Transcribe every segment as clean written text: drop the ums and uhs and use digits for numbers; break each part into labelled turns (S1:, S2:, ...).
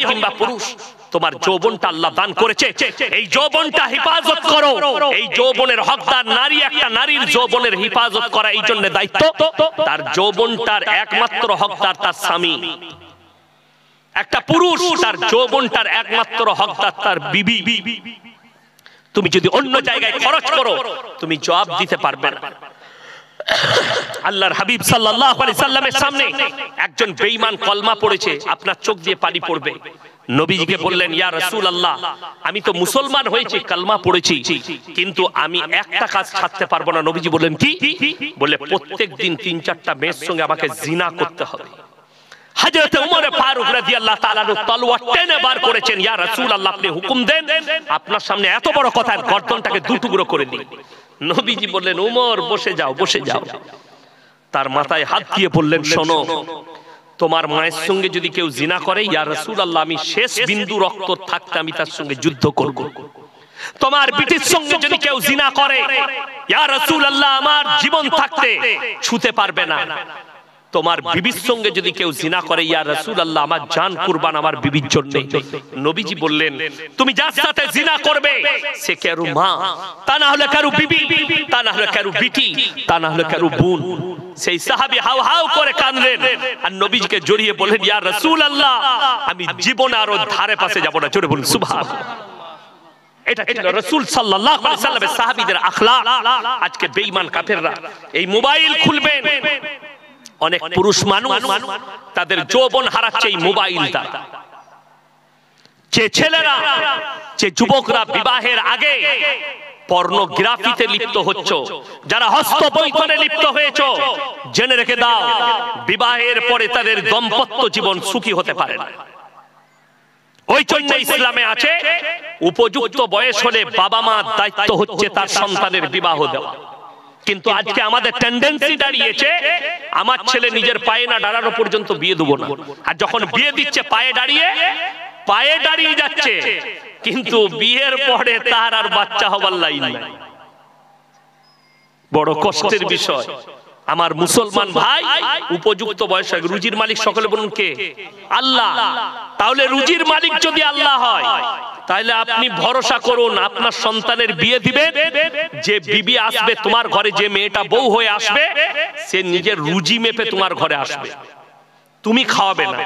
S1: কিংবা পুরুষ, তোমার যৌবনটা আল্লাহ দান করেছে, এই যৌবনটা হেফাজত করো। এই যৌবনের হকদার নারী, একটা নারীর যৌবনের হেফাজত করা এই জন্য দায়িত্ব। তার যৌবনটার একমাত্র হকদার তার স্বামী। একটা পুরুষ তার যৌবনটার একমাত্র হকদার তার বিবি। তুমি যদি অন্য জায়গায় খরচ করো তুমি জবাব দিতে পারবে না। আল্লাহর হাবিব সাল্লাল্লাহু আলাইহি সাল্লামের সামনে একজন বেঈমান কলমা পড়েছে, আপনার চোখ দিয়ে পানি পড়বে। নবীজিকে বললেন, ইয়া রাসূলুল্লাহ, আমি তো মুসলমান হয়েছি, কালমা পড়েছি, কিন্তু আমি একটা কাজ ছাড়তে পারবো না। নবীজি বললেন, কি? বলে, প্রত্যেকদিন 3-4টা মেয়ের সঙ্গে আমাকে জিনা করতে হবে। হযরত ওমর ফারুক রাদিয়াল্লাহু তাআলা তলোয়ার টেনে বার করেছেন, ইয়া রাসূলুল্লাহ, আপনি হুকুম দেন, আপনার সামনে এত বড় কথার গর্দনটাকে দুটুকরো করে দিই। নবীজি বললেন, ওমর বসে যাও, বসে যাও। তার মাথায় হাত দিয়ে বললেন, শোনো, তোমার মায়ের সঙ্গে যদি কেউ জিনা করে, ইয়া রাসূলুল্লাহ, আমি শেষ বিন্দু রক্ত থাকতে আমি তার সঙ্গে যুদ্ধ করব। তোমার বিটির সঙ্গে যদি কেউ জিনা করে, ইয়া রাসূলুল্লাহ, আমার জীবন থাকতে ছুতে পারবে না। তোমার বিবির সঙ্গে যদি কেউ জিনা করে, ইয়া রাসূলুল্লাহ, আমার জান কুরবান আমার বিবির জন্য। নবীজি বললেন, তুমি যার সাথে জিনা করবে সে কারো মা, তা না হলে কারো বিবি, তা না হলে কারো বিটি, তা না হলে কারো বোন। সেই সাহাবী হাউ হাউ করে কাঁদলেন আর নবীজিকে জড়িয়ে বললেন, ইয়া রাসূলুল্লাহ, আমি জীবনে আর ওর ধারে পাশে যাব না। জোরে বলুন সুবহানাল্লাহ। এটা ছিল রাসূল সাল্লাল্লাহু আলাইহি সাল্লামের সাহাবীদের আখলাক। আজকে বেঈমান কাফেররা এই মোবাইল খুলবেন, অনেক পুরুষ মানুষ তাদের যৌবন হারাচ্ছে এই মোবাইল দ্বারা। যে ছেলেরা, যে যুবকরা বিবাহের আগে পর্নোগ্রাফিতে লিপ্ত হচ্ছ, যারা হস্তবৈঠনে লিপ্ত হয়েছ, জেনে রেখে দাও, বিবাহের পরে তাদের দাম্পত্য জীবন সুখী হতে পারে না। ওই জন্য ইসলামে আছে, উপযুক্ত বয়স হলে বাবা মা দায়িত্ব হচ্ছে তার সন্তানের বিবাহ দেওয়া। কিন্তু আজকে আমাদের টেন্ডেন্সি দাঁড়িয়েছে, আমার ছেলে নিজের পায়ে না দাঁড়ানো পর্যন্ত বিয়ে দেবো না। আর যখন বিয়ে দিচ্ছে পায়ে দাঁড়িয়ে যাচ্ছে, কিন্তু বিয়ের পরে তার আর বাচ্চা হবার লাইন নাই। বড় কষ্টের বিষয়। আমার মুসলমান ভাই, উপযুক্ত বয়স, রুজির মালিক সকলে বলুন কে? আল্লাহ। তাহলে রুজির মালিক যদি আল্লাহ হয়, তাহলে আপনি ভরসা করুন, আপনার সন্তানের বিয়ে দিবেন, যে বিবি আসবে তোমার ঘরে, যে মেয়েটা বউ হয়ে আসবে, সে নিজের রুজি মেপে তোমার ঘরে আসবে, তুমি খাওয়াবে না।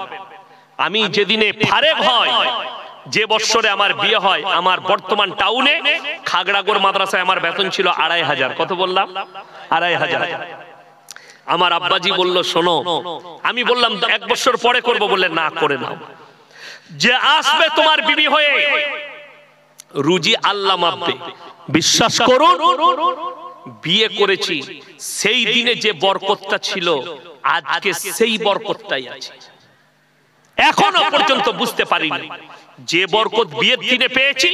S1: আমি যেদিনে ফারেক হয়, যে বছরে আমার বিয়ে হয়, আমার বর্তমান টাউনে খাগড়াগড় মাদ্রাসায় আমার বেতন ছিল 2500। কত বললাম? 2500। আমার আব্বাজি বলল, শোনো, আমি বললাম 1 বছর পরে করব। বললেন, না, করে নাও। যে আসবে তোমার বিবি হয়ে, রুজি আল্লাহ মাপবে। বিশ্বাস করুন, বিয়ে করেছি সেই দিনে যে বরকতটা ছিল, আজকে সেই বরকতটাই আছে। এখনো পর্যন্ত বুঝতে পারিনি যে বরকত বিয়ের দিনে পেয়েছি,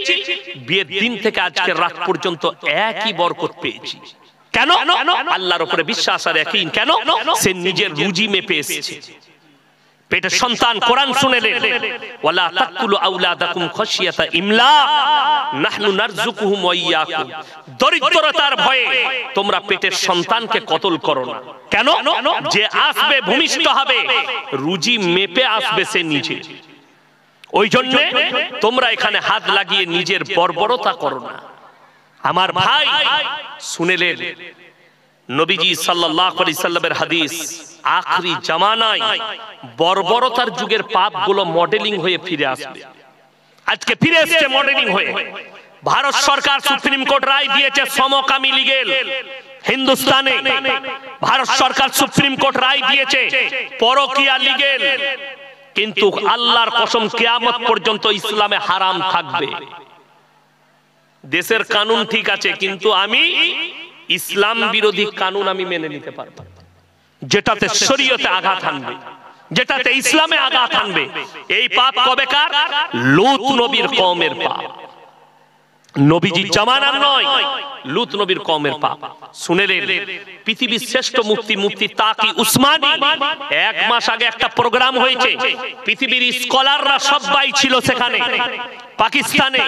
S1: বিয়ের দিন থেকে আজকে রাত পর্যন্ত একই বরকত পেয়েছি। কেন? আল্লাহর উপরে বিশ্বাস আর ইয়াকিন। কেন? সে নিজের রুজি মেপে এসেছে। পেটের সন্তান কোরআন শুনেলেন, ওয়ালা তাকুলু আওলাদাকুম খাশিয়াতা ইমলাক নাহনু নারযুকুহুম ওয়া ইয়াকুম। দরিদ্রতার ভয়ে তোমরা পেটের সন্তানকে কতল করো না। কেন? যে আসবে, ভূমিষ্ঠ হবে, রুজি মেপে আসবে সে নিজে। ওই জন্য তোমরা এখানে হাত লাগিয়ে নিজের বর্বরতা করো না। আমার ভাই শুনেলেন, নবীজি সাল্লাল্লাহু আলাইহি সাল্লামের হাদিস, আখরি জামানায় বর্বরতার যুগের পাপগুলো মডেলিং হয়ে ফিরে আসবে। আজকে ফিরে এসেছে মডেলিং হয়ে। ভারত সরকার সুপ্রিম কোর্ট রায় দিয়েছে সমকামী লিগেল হিন্দুস্তানে। ভারত সরকার সুপ্রিম কোর্ট রায় দিয়েছে পরকীয়া লিগেল। কিন্তু আল্লাহর কসম, কিয়ামত পর্যন্ত ইসলামে হারাম থাকবে। দেশের কানুন ঠিক আছে, কিন্তু আমি ইসলাম বিরোধী কানুন আমি মেনে নিতে পারবো না, যেটাতে শরীয়তে আঘাত আনবে, যেটাতে ইসলামে আঘাত আনবে। এই পাপ কবেকার? লূত নবীর কওমের পাপ। নবীজি জামানার নয়, লূত নবীর কওমের পাপ। শুনেলেন, পৃথিবীর শ্রেষ্ঠ মুফতি তাকি উসমানী, 1 মাস আগে একটা প্রোগ্রাম হয়েছে, পৃথিবীর স্কলাররা সবাই ছিল সেখানে। পাকিস্তানে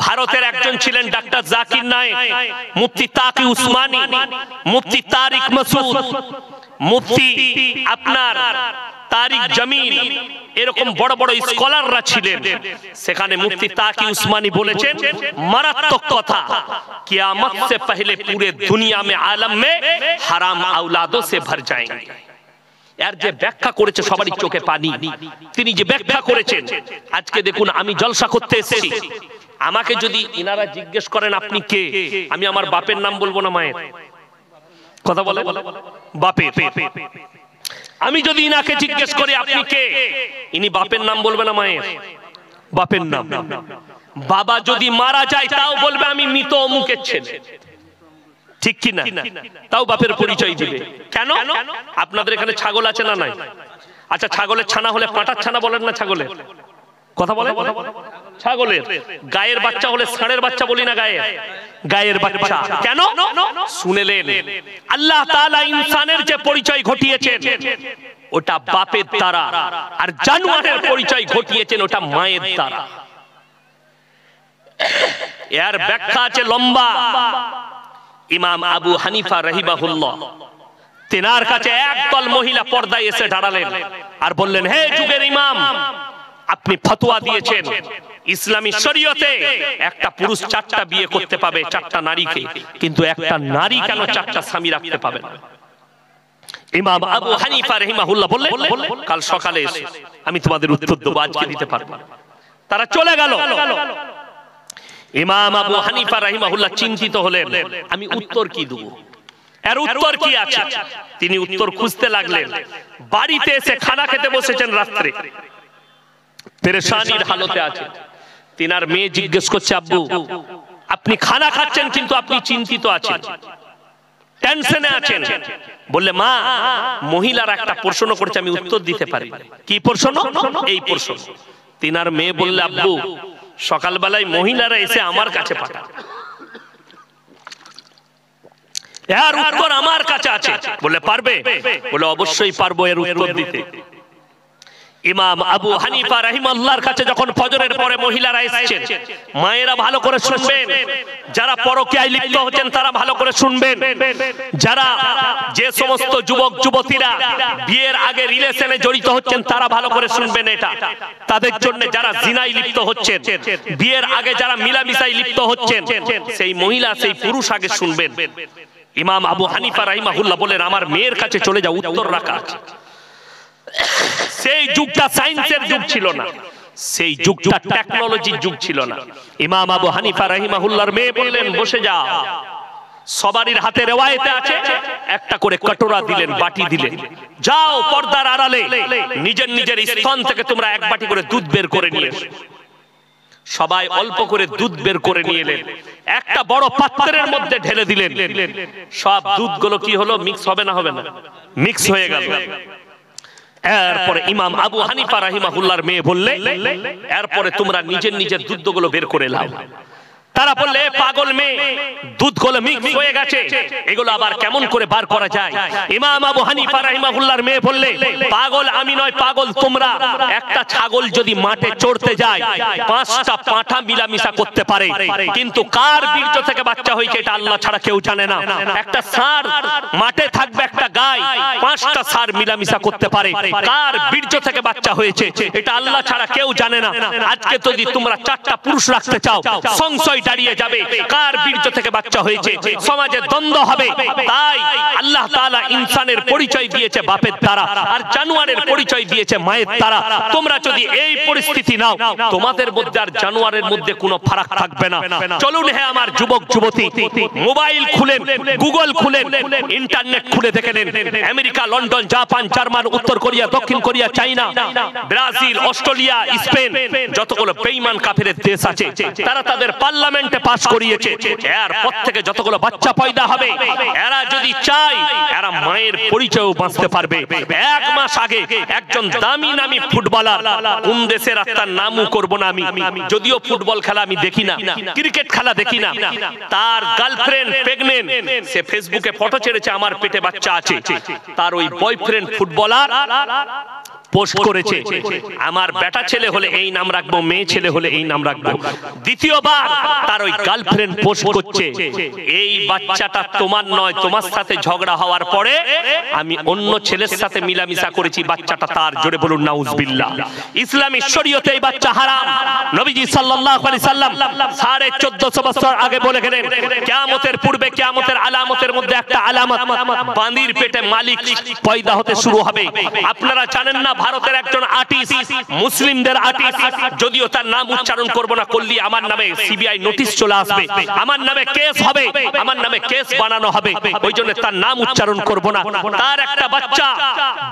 S1: ভারতের একজন ছিলেন ডাক্তার জাকির নায়েক, মুফতি তাকি উসমানী, মুফতি তারিক মাসুদ, মুফতি আপনার তারিক জামিল, এরকম বড় বড় স্কলাররা ছিলেন। সেখানে মুফতি তাকি উসমানী বলেছেন মারাত্মক কথা, কিয়ামত से पहले पूरे दुनिया में आलम में हराम औलादों से भर जाएंगे। এর যে ব্যাখ্যা করেছে সবারই চোখে পানি। তিনি যে ব্যাখ্যা করেছেন, আজকে দেখুন আমি জলসা করতে এসেছি, আমাকে যদি ইনারা জিজ্ঞেস করেন আপনি কে, আমি আমার বাপের নাম বলবো না মায়ের? কথা বলে বাপের। আমি যদি ইনাকে জিজ্ঞেস করি আপনি কে, ইনি বাপের নাম বলবে না মায়ের? বাপের নাম। বাবা যদি মারা যায় তাও বলবে আমি মৃত অমুকের ছেলে, ঠিক কি না? তাও বাপের পরিচয় দিবে। কেন? আপনাদের এখানে ছাগল আছে না নাই? আচ্ছা, ছাগলের ছানা হলে পাঁটার ছানা বলেন না ছাগলের? কথা বলে ছাগলের। গায়ের বাচ্চা হলে ষাঁড়ের বাচ্চা বলি না, গায়ের বাচ্চা। কেন? শুনেলেন আল্লাহ তাআলা ইনসানের যে পরিচয় ঘটিয়েছেন ওটা বাপের দ্বারা, আর জানোয়ারের পরিচয় ঘটিয়েছেন ওটা মায়ের দ্বারা। এর ব্যাখ্যা আছে লম্বা। ইমাম আবু হানিফা রাহিমাহুল্লাহ, তেনার কাছে একদল মহিলা পর্দায় এসে দাঁড়ালেন আর বললেন, হে যুগের ইমাম, আপনি ফতোয়া দিয়েছেন ইসলামী শরীয়তে একটা পুরুষ 4টা বিয়ে করতে পাবে, 4টা নারীকে, কিন্তু একটা নারী কেন 4টা স্বামী রাখতে পাবে না? ইমাম আবু হানিফা রাহিমাহুল্লাহ বললেন, কাল সকালে এসে আমি তোমাদের উত্তর দেব, আজকে দিতে পারবো না। তারা চলে গেল। ইমাম আবু হানিফা রাহিমাহুল্লাহ চিন্তিত হলেন, আমি উত্তর কি দেব, এর উত্তর কি আছে? তিনি উত্তর খুঁজতে লাগলেন। বাড়িতে এসে খানা খেতে বসেছেন রাত্রে, পেরেশানির হালতে আছে। তিনার মেয়ে জিজ্ঞেস করছে, আব্বু আপনি খানা খাচ্ছেন কিন্তু আপনি চিন্তিত আছেন, টেনশনে আছেন। বললে, মা মহিলারা একটা প্রশ্ন করছে, আমি উত্তর দিতে পারি। কি প্রশ্ন? এই প্রশ্ন। তিনার মেয়ে বললে, আব্বু সকালবেলায় মহিলারা এসে আমার কাছে পাঠায়, এর উত্তর আমার কাছে আছে। বলে, পারবে? বলে, অবশ্যই পারবো এর উত্তর দিতে। ইমাম আবু হানিফা রাহিমাহুল্লাহর কাছে যখন ফজরের পরে মহিলারা এসেছেন, মায়েরা ভালো করে শুনবেন, যারা পরকীয়ায় লিপ্ত হচ্ছেন তারা ভালো করে শুনবেন, যারা যে সমস্ত যুবক যুবতীরা বিয়ের আগে রিলেশনে জড়িত হচ্ছেন তারা ভালো করে শুনবেন এটা তাদের জন্য। যারা জিনায় লিপ্ত হচ্ছেন, বিয়ের আগে যারা মিলামিশায় লিপ্ত হচ্ছেন, সেই মহিলা সেই পুরুষ আগে শুনবেন। ইমাম আবু হানিফা রাহিমাহুল্লাহ বলেন, আমার মেয়ের কাছে চলে যাও, উত্তর রাখা আছে। সেই যুগটা সায়েন্সের যুগ ছিল না, সেই যুগটা টেকনোলজির যুগ ছিল না। ইমাম আবু হানিফা রাহিমাহুল্লাহর মেয়ে বললেন, বসে যাও। সবারই হাতে রিওয়ায়েতে আছে, একটা করে কটোরা দিলেন, বাটি দিলেন, যাও পর্দার আড়ালে নিজের নিজের স্তন থেকে তোমরা এক বাটি করে দুধ বের করে নিয়ে এসো। সবাই অল্প করে দুধ বের করে নিয়ে এলেন, একটা বড় পাত্রের মধ্যে ঢেলে দিলেন। সব দুধগুলো কি হলো? মিক্স হবে না? হবে না, মিক্স হয়ে গেল। এরপরে ইমাম আবু হানিফা রাহিমাহুল্লাহর মেয়ে বললে, এরপরে তোমরা নিজের নিজের দুধগুলো বের করে নাও। তারা বললে, পাগল মেয়ে, দুধগুলো মিক্স হয়ে গেছে, এগুলো আবার কেমন করে বার করা যায়? ইমাম আবু হানিফা রাহিমাহুল্লাহর মেয়ে বললে, পাগল আমি নয়, পাগল তোমরা। একটা ছাগল যদি মাঠে চড়তে যায় 5টা পাঁঠা মিলামিশা করতে পারে, কিন্তু কার বীর্য থেকে বাচ্চা হয়েছে এটা আল্লাহ ছাড়া কেউ জানে না। একটা ষাঁড় মাঠে থাকবে, একটা গায় 5টা ষাঁড় মিলামিশা করতে পারে, কার বীর্য থেকে বাচ্চা হয়েছে এটা আল্লাহ ছাড়া কেউ জানে না। আজকে যদি তোমরা 4টা পুরুষ রাখতে চাও, সংশয় দাঁড়িয়ে যাবে কার বীর্য থেকে বাচ্চা হয়েছে, সমাজে দ্বন্দ্ব হবে। তাই আল্লাহ তাআলা ইনসানের পরিচয় দিয়েছে বাপের দ্বারা, আর জানোয়ারের পরিচয় দিয়েছে মায়ের দ্বারা। তোমরা যদি এই পরিস্থিতি নাও, তোমাদের মধ্যে আর জানোয়ারের মধ্যে কোনো ফারাক থাকবে না। চলুন হে আমার যুবক যুবতী, মোবাইল খুলেন, গুগল খুলেন, ইন্টারনেট খুলে দেখে নেন। আমেরিকা, লন্ডন, জাপান, জার্মান, উত্তর কোরিয়া, দক্ষিণ Korea, China, Brazil, Australia, Spain, যতগুলো বেঈমান কাফেরের দেশ আছে, তারা তাদের পার্লামেন্টে পাস করিয়েছে। এরপর থেকে যতগুলো বাচ্চা পয়দা হবে, এরা যদি চায় এরা মায়ের পরিচয়ও বাঁচতে পারবে। 1 মাস আগে একজন দামি নামি ফুটবলার, কোন দেশের তার নামও করব না আমি, যদিও ফুটবল খেলা আমি দেখি না, ক্রিকেট খেলা দেখি না, তার গার্লফ্রেন্ড প্রেগন্যান্ট, সে ফেসবুকে ফটো ছেড়েছে আমার পেটে বাচ্চা আছে। তার ওই বয়ফ্রেন্ড ফুটবলার পোস্ট করেছে, আমার বেটা ছেলে হলে এই নাম রাখবো, মেয়ে ছেলে হলে এই নাম রাখবো। দ্বিতীয়বার তার ওই গার্লফ্রেন্ড পোস্ট করছে, এই বাচ্চাটা তোমার নয়, তোমার সাথে ঝগড়া হওয়ার পরে আমি অন্য ছেলের সাথে মিলামিশা করেছি, বাচ্চাটা তার। জোরে বলুন নাউজুবিল্লাহ। ইসলামী শরীয়তে এই বাচ্চা হারাম। নবীজি সাল্লাল্লাহু আলাইহি সাল্লাম 1450 বছর আগে বলে গেলেন, কিয়ামতের পূর্বে, কিয়ামতের আলামতের মধ্যে একটা আলামত, বাঁদির পেটে মালিক পয়দা হতে শুরু হবে। আপনারা জানেন না, ভারতের একজন আর্টিস্ট, মুসলিমদের আর্টিস্ট, যদিও তার নাম উচ্চারণ করব না, করলে আমার নামে সিবিআই নোটিশ চলে আসবে, আমার নামে কেস হবে, আমার নামে কেস বানানো হবে, ওই জন্য তার নাম উচ্চারণ করব না। তার একটা বাচ্চা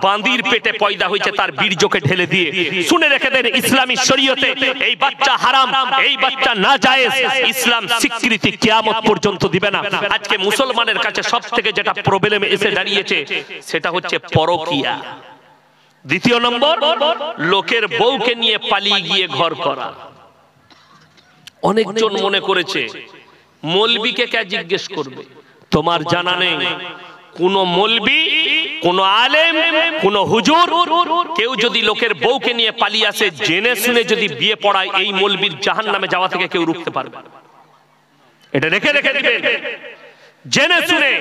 S1: বাঁদির পেটে পয়দা হয়েছে, তার বীর্যকে ঢেলে দিয়ে। শুনে রেখে দেন, ইসলামী শরীয়তে এই বাচ্চা হারাম, এই বাচ্চা নাজায়েজ। ইসলাম স্বীকৃতি কিয়ামত পর্যন্ত দিবে না। আজকে মুসলমানের কাছে সবথেকে যেটা প্রবলেম এসে দাঁড়িয়েছে, সেটা হচ্ছে পরকিয়া। দ্বিতীয় নম্বর, লোকের বউকে নিয়ে পালিয়ে গিয়ে ঘর করা। অনেকজন মনে করেছে মৌলবীকে কে জিজ্ঞেস করবে। তোমার জানা নেই কোন মৌলবী, কোন আলেম, কোন হুজুর কেউ যদি লোকের বউকে নিয়ে পালিয়ে আসে, জেনে শুনে যদি বিয়ে পড়ায়, এই মৌলবীর জাহান্নামে যাওয়া থেকে কেউ রুখতে পারবে না। এটা রেখে দিবেন জেনে শুনে।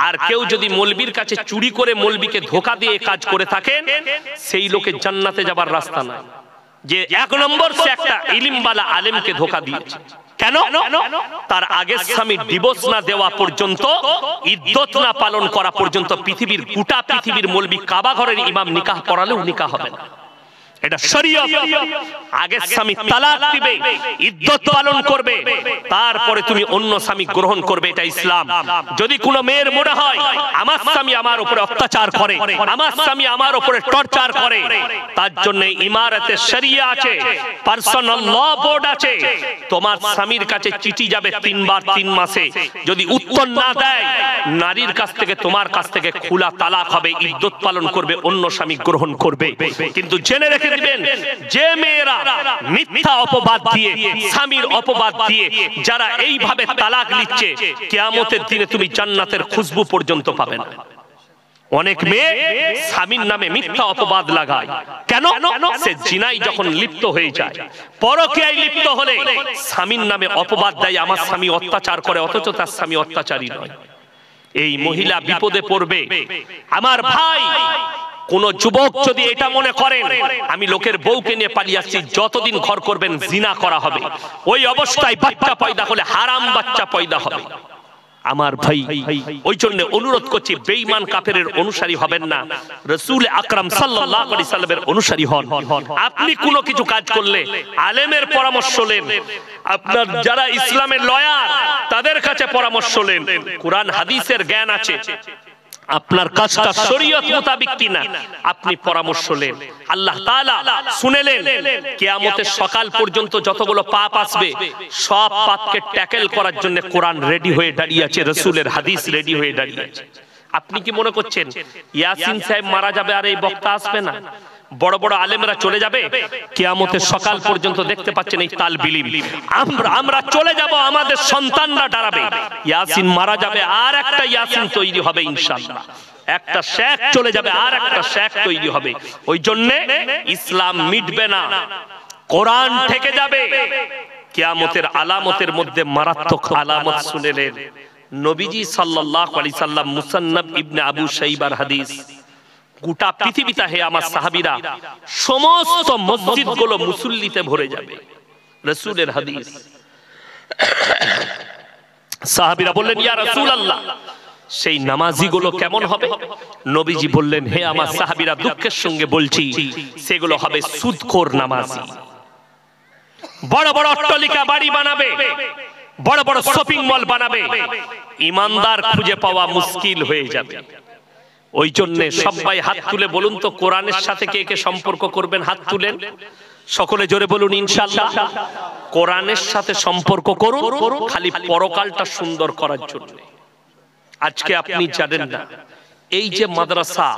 S1: আর কেউ যদি মৌলবীর কাছে চুরি করে মৌলবীকে ধোঁকা দিয়ে কাজ করে থাকেন, সেই লোকের জান্নাতে যাবার রাস্তা নাই। যে এক নম্বর, সে একটা ইলমওয়ালা আলেমকে ধোঁকা দিয়েছে। কেন? তার আগের স্বামী ডিভোর্স না দেওয়া পর্যন্ত, ইদ্যত না পালন করা পর্যন্ত পৃথিবীর গোটা পৃথিবীর মৌলবী কাবা ঘরের ইমাম নিকাহ পড়ালেও নিকাহ হবে না। এটা শরীয়ত। আগে স্বামী তালাক দিবে, ইদ্যত পালন করবে, তারপরে তুমি অন্য স্বামী গ্রহণ করবে, এটা ইসলাম। যদি কোনো মেয়ের মনে হয় আমার স্বামী আমার উপরে অত্যাচার করে, আমার স্বামী আমার উপরে টর্চার করে, তার জন্য ইমারতে শরিয়া আছে, পার্সোনাল ল বোর্ড আছে। তোমার স্বামীর কাছে চিঠি যাবে 3 বার 3 মাসে, যদি উত্তর না দেয়, নারীর কাছ থেকে তোমার কাছ থেকে খোলা তালাক হবে, ইদ্যত পালন করবে, অন্য স্বামী গ্রহণ করবে। কিন্তু জেনে রেখে দিবেন, যে মেয়েরা মিথ্যা অপবাদ দিয়ে, স্বামীর অপবাদ দিয়ে যারা এইভাবে তালাক নিচ্ছে, কিয়ামতের দিনে তুমি জান্নাতের খুশবু পর্যন্ত পাবে না। অনেক মেয়ে স্বামীর নামে মিথ্যা অপবাদ লাগায়। কেন? সে জিনায় যখন লিপ্ত হয়ে যায়, পরকীয়ায় লিপ্ত হলে স্বামীর নামে অপবাদ দেয়, আমার স্বামী অত্যাচার করে, অথচ তার স্বামী অত্যাচারী নয়। এই মহিলা বিপদে পড়বে। আমার ভাই, কোন যুবক যদি এটা মনে করেন আমি লোকের বউকে নিয়ে পালিয়ে আসছি, যতদিন ঘর করবেন জিনা করা হবে, ওই অবস্থায় বাচ্চা পয়দা হলে হারাম বাচ্চা পয়দা হবে। আমার ভাই, ওই জন্য অনুরোধ করছি, বেঈমান কাফেরের অনুসারী হবেন না, রাসূল আকরাম সাল্লাল্লাহু আলাইহি সাল্লামের অনুসারী হন। আপনি কোনো কিছু কাজ করলে আলেমের পরামর্শ নেন, আপনার যারা ইসলামের লয়ার তাদের কাছে পরামর্শ নেন। কুরআন হাদিসের জ্ঞান আছে, আপনার কাজটা শরীয়ত মোতাবেক কিনা আপনি পরামর্শ নেন। আল্লাহ তাআলা শুনেলেন, কিয়ামতের সকাল পর্যন্ত যতগুলো পাপ আসবে, সব পাপকে ট্যাকেল করার জন্য কোরআন রেডি হয়ে দাঁড়িয়ে আছে, রাসূলের হাদিস রেডি হয়ে দাঁড়িয়ে আছে। আপনি কি মনে করছেন ইয়াসিন সাহেব মারা যাবে আর এই বক্তা আসবে না? বড় বড় আলেমরা চলে যাবে, কিয়ামতের সকাল পর্যন্ত দেখতে পাচ্ছেন এই তালবিল ইলম। আমরা চলে যাব, আমাদের সন্তানরা দাঁড়াবে, ইয়াসিন মারা যাবে আর একটা ইয়াসিন তৈরি হবে ইনশাআল্লাহ। একটা শেখ চলে যাবে আর একটা শেখ তৈরি হবে। ওই জন্য ইসলাম মিটবে না, কোরআন থেকে যাবে। কিয়ামতের আলামতের মধ্যে মারাত্মক আলামত শুনেলেন নবীজি সাল্লাল্লাহু আলাইহি সাল্লাম। মুসান্নাফ ইবনে আবু শাইবার হাদিস। গোটা পৃথিবীতে হে আমার সাহাবীরা, সমস্ত মসজিদগুলো মুসল্লিতে ভরে যাবে, রাসূলের হাদিস। সাহাবীরা বললেন, ইয়া রাসূলুল্লাহ, সেই নামাজিগুলো কেমন হবে? নবীজি বললেন, হে আমার সাহাবীরা, দুঃখের সঙ্গে বলছি, সেগুলো হবে সুদখোর নামাজি। বড় বড় অট্টালিকা বাড়ি বানাবে, বড় বড় শপিং মল বানাবে, ইমানদার খুঁজে পাওয়া মুশকিল হয়ে যাবে। ওই জন্য সবাই হাত তুলে বলুন তো, কোরআনের সাথে কে কে সম্পর্ক করবেন? হাত তুলেন, সকলে জোরে বলুন ইনশাআল্লাহ। কোরআনের সাথে সম্পর্ক করুন, খালি পরকালটা সুন্দর করার জন্য। আজকে আপনি জানেন না, এই যে মাদ্রাসা,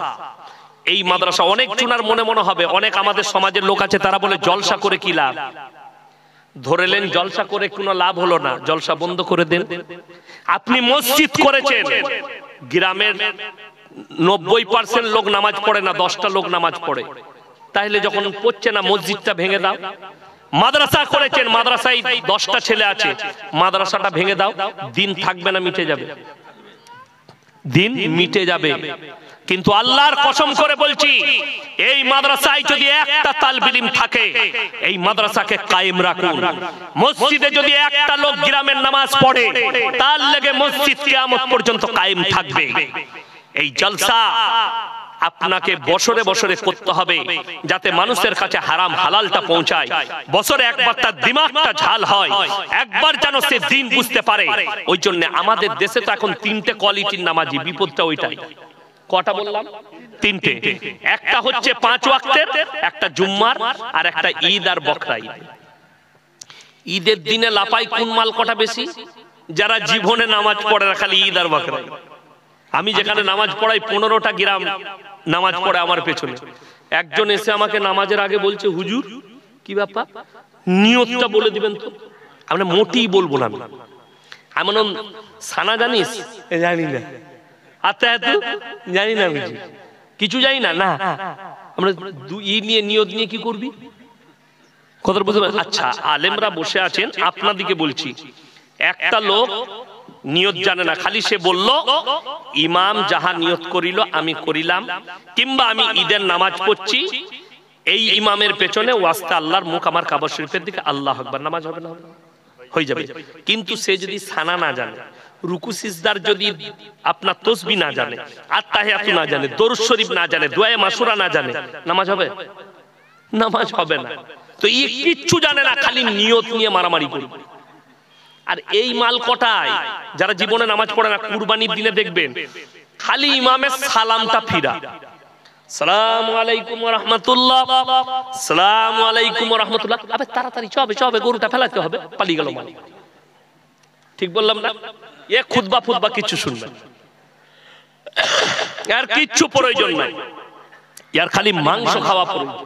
S1: এই মাদ্রাসা অনেক জনার মনে মনে হবে, অনেক আমাদের সমাজের লোক আছে, তারা বলে জলসা করে কি লাভ? ধরেলেন জলসা করে কোনো লাভ হলো না, জলসা বন্ধ করে দেন। আপনি মসজিদ করেছেন, গ্রামের 90% লোক নামাজ পড়ে না, 10টা লোক নামাজ পড়ে, তাহলে যখন পড়ছে না মসজিদটা ভেঙে দাও। মাদ্রাসা করেছেন, মাদ্রাসায় 10টা ছেলে আছে, মাদ্রাসাটা ভেঙে দাও, দিন থাকবে না, মিটে যাবে, দিন মিটে যাবে। কিন্তু আল্লাহর কসম করে বলছি, এই মাদ্রাসায় যদি একটা তালিব ইলম থাকে, এই মাদ্রাসাকে কায়েম রাখুন। মসজিদে যদি একটা লোক গ্রামের নামাজ পড়ে, তার লেগে মসজিদ কিয়ামত পর্যন্ত কায়েম থাকবে। এই জলসা আপনাকে বছরে বছরে করতে হবে, যাতে মানুষের কাছে হারাম হালালটা পৌঁছায়। বছরে একবার তার দিমাগটা ঝাল হয়, একবার যেন সে দিন বুঝতে পারে। ওই জন্য আমাদের দেশে তো এখন 3টে কোয়ালিটির নামাজি, বিপদটা ওইটাই। কটা বললাম? 3টে। একটা হচ্ছে 5 ওয়াক্তের, একটা জুম্মার, আর একটা ঈদ আর বকরা ঈদ। ঈদের দিনে লাপাই কোন মাল কটা বেশি? যারা জীবনে নামাজ পড়ে না, খালি ঈদ আর বকরা ঈদ। আমি যেখানে নামাজ পড়াই 15টা গ্রাম নামাজ পড়ে আমার পেছনে। একজন এসে আমাকে নামাজের আগে বলছে, হুজুর কি ব্যাপার, নিয়তটা বলে দিবেন তো। আমরা মোটেই বলবো না। এমন সানা জানিস? জানি না। আচ্ছা জানি না, কিছু জানি না। না আমরা নিয়ত নিয়ে কি করবি? কথা বুঝতে পারছেন? আচ্ছা, আলেমরা বসে আছেন, আপনাদিকে বলছি। একটা লোক নিয়ত জানে না, খালি সে বলল ইমাম যাহা নিয়ত করিল আমি করিলাম, কিংবা আমি ঈদের নামাজ পড়ছি, এই ইমামের পেছনে ওয়াস্তে আল্লাহর মুখ আমার কাবা শরীফের দিকে, আল্লাহু আকবার, নামাজ হবে না? হয়ে যাবে। কিন্তু সে যদি সানা না জানে, রুকু সিজদার যদি আপনার তাসবিহ না জানে, আত্তাহিয়াতু না জানে, দরুদ শরীফ না জানে, দুআয়ে মাসুরা না জানে, নামাজ হবে? নামাজ হবে না। তো এই কিচ্ছু জানে না, খালি নিয়ত নিয়ে মারামারি করবে। আর এই মাল কটায় যারা জীবনে নামাজ পড়ে না, কুরবানির দিনে দেখবেন খালি ইমামের সালামটা ফিরা, সালামু আলাইকুম ওয়া রাহমাতুল্লাহ, সালামু আলাইকুম ওয়া রাহমাতুল্লাহ। আবে তাড়াতাড়ি চবে গরুটা ফেলাতে হবে, পালিয়ে গেল মাল। ঠিক বললাম না? এ খুতবা ফুতবা কিছু শুনবেন, আর কিচ্ছু প্রয়োজন নাই, ইয়ার খালি মাংস খাওয়া প্রয়োজন।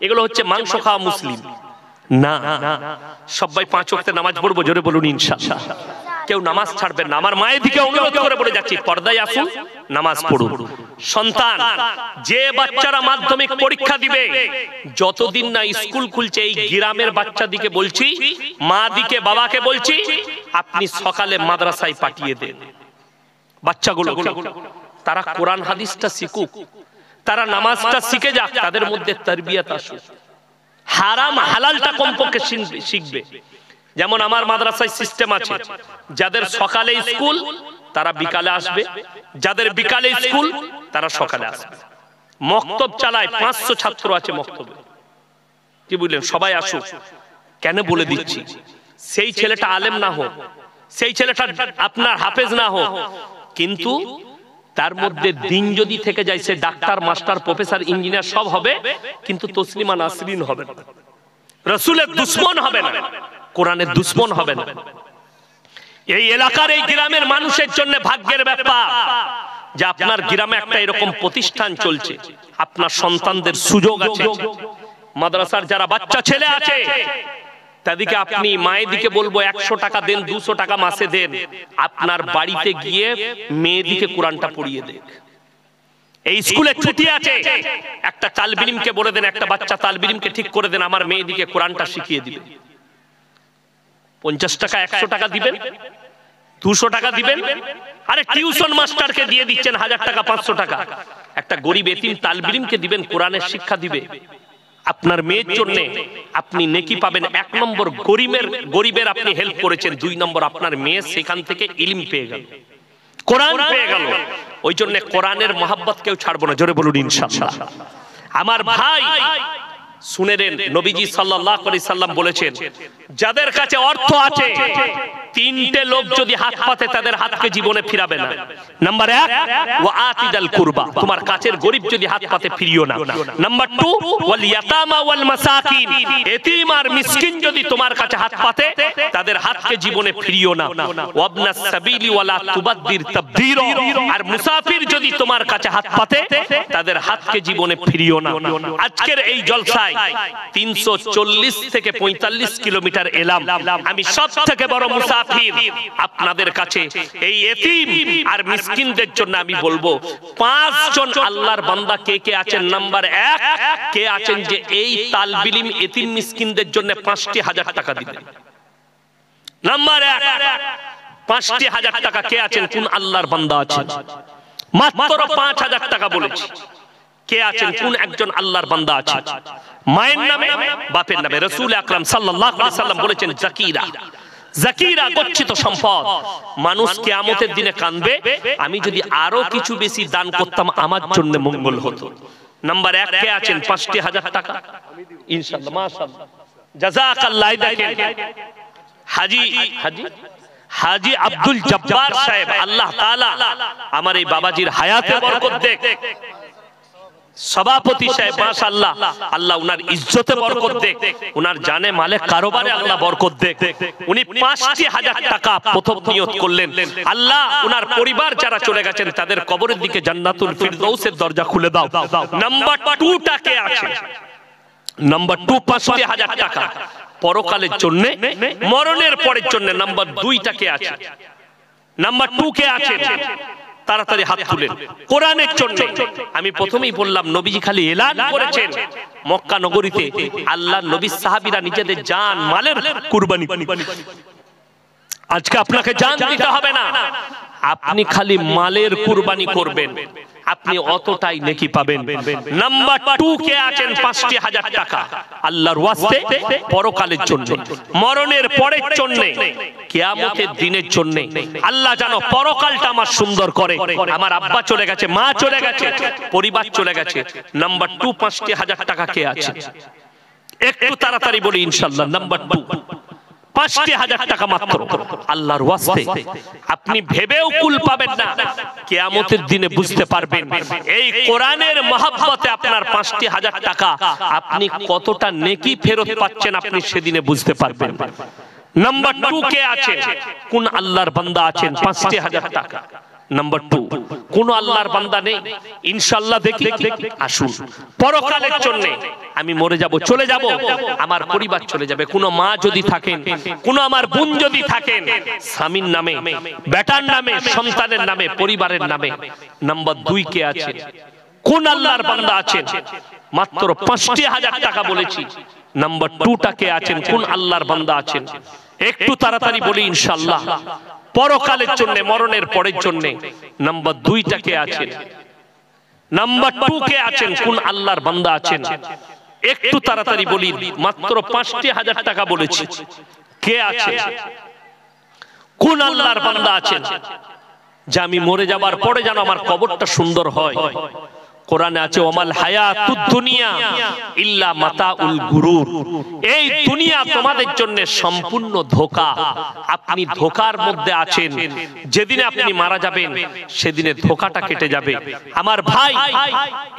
S1: এগুলো হচ্ছে মাংস খাওয়া মুসলিম না। সবাই 5 ওয়াক্তে নামাজ পড়বো, জোরে বলুন ইনশাআল্লাহ। কেউ নামাজ ছাড়বেন না। আমার মায়ের দিকে অনুরোধ করে বলে যাচ্ছি, পর্দায় আসুন, নামাজ পড়ুন। সন্তান, যে বাচ্চারা মাধ্যমিক পরীক্ষা দিবে, যতদিন না স্কুল খুলছে, এই গ্রামের বাচ্চাদিকে বলছি, মা দিকে বাবাকে বলছি, আপনি সকালে মাদ্রাসায় পাঠিয়ে দেন বাচ্চাগুলো। তারা কোরআন হাদিসটা শিখুক, তারা নামাজটা শিখে যাক, তাদের মধ্যে তারবিয়াত আসুক, হারাম হালালটা কমপক্ষে শিখবে। যেমন আমার মাদ্রাসায় সিস্টেম আছে, যাদের সকালে স্কুল তারা বিকালে আসবে, যাদের বিকালে স্কুল তারা সকালে আসবে। মক্তব চালায়, 500 ছাত্র আছে মক্তবে। কি বুঝলেন? সবাই আসুক। কেন বলে দিচ্ছি, সেই ছেলেটা আলেম না হোক, সেই ছেলেটা আপনার হাফেজ না হোক, কিন্তু তার মধ্যে দিন যদি থেকে যায়, সে ডাক্তার, মাস্টার, প্রফেসর, ইঞ্জিনিয়ার সব হবে, কিন্তু তসলিমা নাসরিন হবে না, রাসূলের দুশমন হবে না, কোরআনের দুশমন হবে না। এই এলাকার, এই গ্রামের মানুষের জন্য ভাগ্যের ব্যাপার যে আপনার গ্রামে একটা এরকম প্রতিষ্ঠান চলছে, আপনার সন্তানদের সুযোগ আছে। মাদ্রাসার যারা বাচ্চা ছেলে আছে, তাদেরকে আপনি মায়ের দিকে বলবো 100 টাকা দেন, 200 টাকা মাসে দেন, আপনার বাড়িতে গিয়ে মেয়েদিকে কোরআনটা পড়িয়ে দেন। এই স্কুলে ছুটি আছে, একটা তালিব ইলমকে বলে দেন, একটা বাচ্চা তালিব ইলমকে ঠিক করে দেন, আমার মেয়েদিকে কোরআনটা শিখিয়ে দিবেন। 50 টাকা 100 টাকা দিবেন, 200 টাকা দিবেন। আরে টিউশন মাস্টারকে দিয়ে দিচ্ছেন 1000 টাকা 500 টাকা, একটা গরিব এতিম তালিব ইলমকে দিবেন, কোরআনের শিক্ষা দিবে। আপনার মেয়ের জন্য আপনি নেকি পাবেন। 1 নম্বর গরিবের আপনি হেল্প করেছেন, 2 নম্বর আপনার মেয়ে সেখান থেকে ইলম পেয়ে গেল, কোরআন পেয়ে গেল। ওই জন্য কোরআনের মহব্বত কেউ ছাড়বো না, জোরে বলুন ইনশাআল্লাহ। আমার ভাই শুনে নেন, নবীজি সাল্লাল্লাহু আলাইহি সাল্লাম বলেছেন, যাদের কাছে অর্থ আছে, 3টে লোক যদি হাত পাতে, তাদের হাতকে জীবনে ফিরাবে না। নাম্বার 1, ওয়া আতিদাল কুরবা, তোমার কাছের গরিব যদি হাত পাতে ফিরিও না। নাম্বার 2, ওয়াল ইয়াতামা ওয়াল মাসাকিন, এতিম আর মিসকিন যদি তোমার কাছে হাত পাতে, তাদের হাতকে জীবনে ফিরিও না। ওয়াবনাস সাবিলি ওয়ালা তুবাদদির তাবদীরা, আর মুসাফির যদি তোমার কাছে হাত পাতে, তাদের হাতকে জীবনে ফিরিও না। আজকের এই জলসায় 340 থেকে 45 কিলোমিটার এলাম, আমি সব থেকে বড় মুসাফির মুসাফির আপনাদের কাছে এই এতিম আর মিসকিনদের জন্য আমি বলবো 5 জন আল্লাহর বান্দা কে কে আছেন। নাম্বার 1 কে আছেন যে এই তালবে ইলম এতিম মিসকিনদের জন্য 5,000 টাকা দিবেন। নাম্বার 1 5,000 টাকা কে আছেন? কোন আল্লাহর বান্দা আছেন? মাত্র 5,000 টাকা বলেছি। কে আছেন? কোন একজন আল্লাহর বান্দা আছেন? মায়ের নামে বাপের নামে। রাসূল আকরাম সাল্লাল্লাহু আলাইহি সাল্লাম বলেছেন জাকিরা, জাকিরা গচ্ছিত সম্পদ। মানুষ কিয়ামতের দিনে কাঁদবে, আমি যদি আরো কিছু বেশি দান করতাম আমার জন্য মঙ্গল হতো। নাম্বার 1 কে আছেন? 5,000 টাকা ইনশাআল্লাহ মাশাআল্লাহ জাযাকাল্লাহ। দেখেন হাজী আব্দুল জব্বার সাহেব, আল্লাহ তাআলা আমার এই বাবাজির হায়াতে বরকত দেখ। সভাপতি সাহেব মাশাআল্লাহ, আল্লাহ উনার ইজ্জতে বরকত দেখ, উনার জানে মালে কারোবারে আল্লাহ বরকত দেখ। উনি 5,000 টাকা প্রথম নিয়ত করলেন, আল্লাহ উনার পরিবার যারা চলে গেছেন তাদের কবরের দিকে জান্নাতুল ফিরদৌসের দরজা খুলে দাও। নাম্বার 2 টাকে আছে, নাম্বার 2 5,000 টাকা পরকালের জন্য, মরণের পরের জন্য। নাম্বার 2 টাকে আছে, নাম্বার 2 কে আছে? তাড়াতাড়ি হাত তুলেন। কোরআনের জন্য আমি প্রথমেই বললাম নবীজি খালি এলান করেছেন মক্কা নগরীতে আল্লাহর নবী সাহাবীরা নিজেদের জান মালের কুরবানি। আজকে আপনাকে জান দিতে হবে না, আপনি খালি মালের কুরবানি করবেন, আপনি অতটাই নেকি পাবেন। নাম্বার 2 কে আছেন? 5,000 টাকা আল্লাহর ওয়াস্তে পরকালের জন্য, মরণের পরের জন্য, কিয়ামতের দিনের জন্য। আল্লাহ জানো পরকালটা আমার সুন্দর করে। আমার আব্বা চলে গেছে, মা চলে গেছে, পরিবার চলে গেছে। নাম্বার 2 5,000 টাকা কে আছে? একটু তাড়াতাড়ি বলি ইনশাআল্লাহ। নাম্বার 2 5,000 টাকা মাত্র আল্লাহর ওয়াস্তে। আপনি ভেবেও কুল পাবেন না, কিয়ামতের দিনে বুঝতে পারবেন এই কোরআনের মহব্বতে আপনার 5,000 টাকা আপনি কতটা নেকি ফেরত পাচ্ছেন, আপনি সেদিনে বুঝতে পারবেন। নাম্বার 2 কে আছে? কোন আল্লাহর বান্দা আছেন? 5,000 টাকা। নাম্বার 2 কোন আল্লাহর বান্দা নেই? ইনশাআল্লাহ দেখি আসুন। পরকালের জন্য আমি মরে যাব, চলে যাব, আমার পরিবার চলে যাবে। কোন মা যদি থাকেন, কোন আমার বোন যদি থাকেন, স্বামীর নামে, বেটার নামে, সন্তানের নামে, পরিবারের নামে। নাম্বার 2 কে আছে? কোন আল্লাহর বান্দা আছেন? মাত্র 5,000 টাকা বলেছি। নাম্বার 2 টাকে আছেন? কোন আল্লাহর বান্দা আছেন? একটু তাড়াতাড়ি বলি ইনশাআল্লাহ। পরকালের জন্য, মরণের পরের জন্য। নাম্বার 2 টাকে আছেন? নাম্বার 2 কে আছেন? কোন আল্লাহর বান্দা আছেন? একটু তাড়াতাড়ি বলি। মাত্র 5,000 টাকা বলেছি। কে আছে? কোন আল্লাহর বান্দা আছেন যে আমি মরে যাবার পরে যেন আমার কবরটা সুন্দর হয়? কোরআনে আছে ওমাল হায়াতুদ দুনিয়া ইল্লা মাতাউল গুরুর। এই দুনিয়া তোমাদের জন্য সম্পূর্ণ ধোঁকা, আপনি ধোঁকার মধ্যে আছেন। যেদিনে আপনি মারা যাবেন সেদিনে ধোঁকাটা কেটে যাবে। আমার ভাই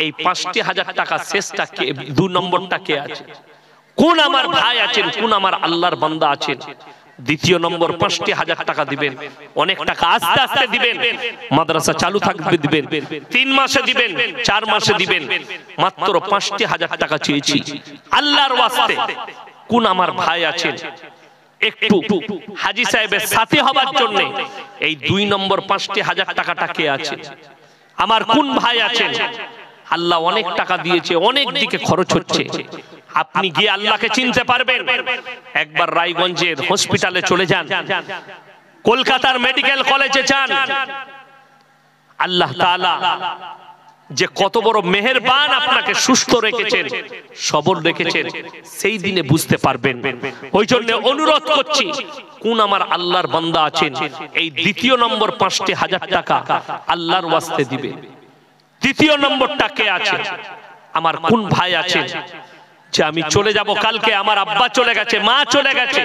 S1: এই 5,000 টাকা শেষটা কে? 2 নম্বরটা কে আছে? কোন আমার ভাই আছেন? কোন আমার আল্লাহর বান্দা আছেন? দ্বিতীয় নম্বর 5,000 টাকা দিবেন। অনেক টাকা আস্তে আস্তে দিবেন, মাদ্রাসা চালু থাকবে দিবেন, 3 মাসে দিবেন, 4 মাসে দিবেন। মাত্র 5,000 টাকা চেয়েছি আল্লাহর ওয়াস্তে। কোন আমার ভাই আছেন? একটু হাজী সাহেবের সাথী হবার জন্য এই 2 নম্বর 5,000 টাকাটা কে আছে? আমার কোন ভাই আছেন? আল্লাহ অনেক টাকা দিয়েছে, অনেক দিকে খরচ হচ্ছে, আপনি গিয়ে আল্লাহকে চিনতে পারবেন। একবার রায়গঞ্জের হসপিটালে চলে যান, কলকাতার মেডিকেল কলেজে যান। আল্লাহ তাআলা যে কত বড় মেহেরবান, আপনাকে সুস্থ রেখেছেন, সবল রেখেছেন, সেই দিনে বুঝতে পারবেন। ওই জন্য অনুরোধ করছি, কোন আমার আল্লাহর বান্দা আছেন এই দ্বিতীয় নম্বর 5,000 টাকা আল্লাহর ওয়াস্তে দিবে। তৃতীয় নম্বরটা কে আছে? আমার কোন ভাই আছে যে আমি চলে যাব কালকে, আমার আব্বা চলে গেছে, মা চলে গেছে,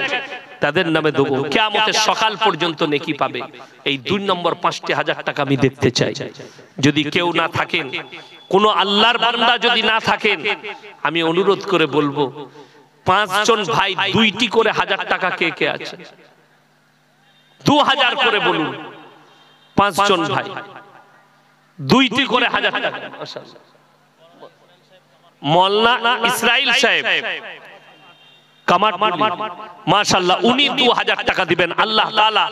S1: তাদের নামে দেবো, কিয়ামতের সকাল পর্যন্ত নেকি পাবে। এই 2 নম্বর 5,000 টাকা আমি দেখতে চাই। যদি কেউ না থাকেন, কোন আল্লাহর বান্দা যদি না থাকেন, আমি অনুরোধ করে বলবো 5 জন ভাই 2টি করে 1000 টাকা কে কে আছে? 2000 করে বলুন। 5 জন ভাই 2টি করে 1000 টাকা। মাশাআল্লাহ। মোল্লা ইসরাইল সাহেব কামারটুলি মাশাআল্লাহ উনি 2000 টাকা দিবেন। আল্লাহ তাআলা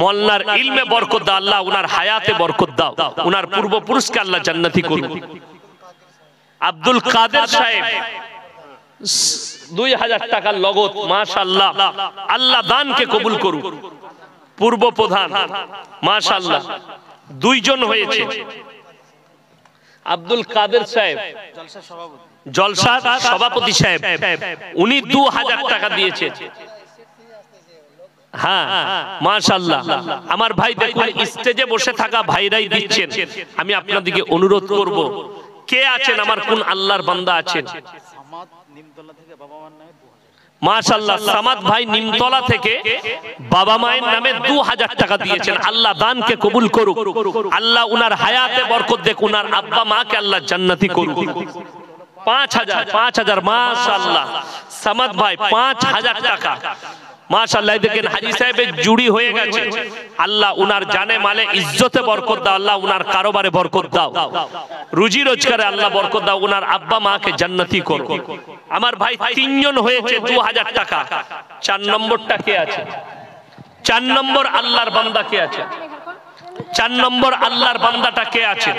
S1: মোল্লার ইলমে বরকত দাও, আল্লাহ উনার হায়াতে বরকত দাও, উনার পূর্বপুরুষকে আল্লাহ জান্নাতি করুন। আব্দুল কাদের সাহেব 2000 টাকা লগত মাশাআল্লাহ, আল্লাহ দানকে কবুল করুন। পূর্ব প্রধান মাশাআল্লাহ দুইজন হয়েছে। আব্দুল কাদের সাহেব জলসা সভাপতি সাহেব উনি 2000 টাকা দিয়েছেন। হ্যাঁ মাশাআল্লাহ আমার ভাই দেখুন স্টেজে বসে থাকা ভাইরাই দিচ্ছেন। আমি আপনাদেরকে অনুরোধ করব, কে আছেন আমার কোন আল্লাহর বান্দা আছেন? মাশাআল্লাহ সামাদ ভাই নিমতলা থেকে বাবা মায়ের নামে 2000 টাকা দিয়েছেন। আল্লাহ দানকে কবুল করুক, আল্লাহ উনার হায়াতে বরকত দেখ, উনার আব্বা মাকে আল্লাহ জান্নাতি করুক। 5000 মাশাআল্লাহ সামাদ ভাই 5000 টাকা মাশাআল্লাহ। দেখেন হাজী সাহেবের জুড়ি হয়ে গেছে। আল্লাহ উনার জানে মালে ইজ্জতে বরকত দাও, আল্লাহ উনার কারোবারে বরকত দাও, রুজি রোজগারে আল্লাহ বরকত দাও, উনার আব্বা মাকে জান্নাতি করো। আমার ভাই তিনজন হয়েছে 2000 টাকা। 4 নম্বরটা কে আছে? 4 নম্বর আল্লাহর বান্দা কে আছে? 4 নম্বর আল্লাহর বান্দাটা কে আছে?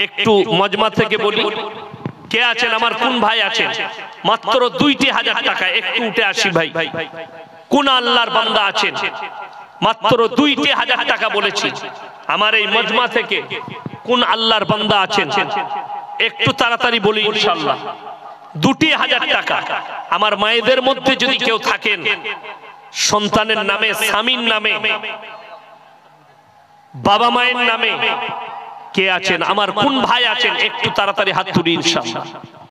S1: একটু মজমা থেকে বলি কে আছেন, আমার কোন ভাই আছেন? মাত্র 2000 টাকা। একটু উঠে আসি ভাই, কোন আল্লাহর বান্দা আছেন? মাত্র 2000 টাকা বলেছি। আমার এই মজমা থেকে কোন আল্লাহর বান্দা আছেন? একটু তাড়াতাড়ি বলি ইনশাআল্লাহ। 2000 টাকা। আমার মায়েদের মধ্যে যদি কেউ থাকেন সন্তানের নামে, স্বামীর নামে, বাবা মায়ের নামে কে আছেন, আমার কোন ভাই আছেন? একটু তাড়াতাড়ি হাত তুলি ইনশাআল্লাহ।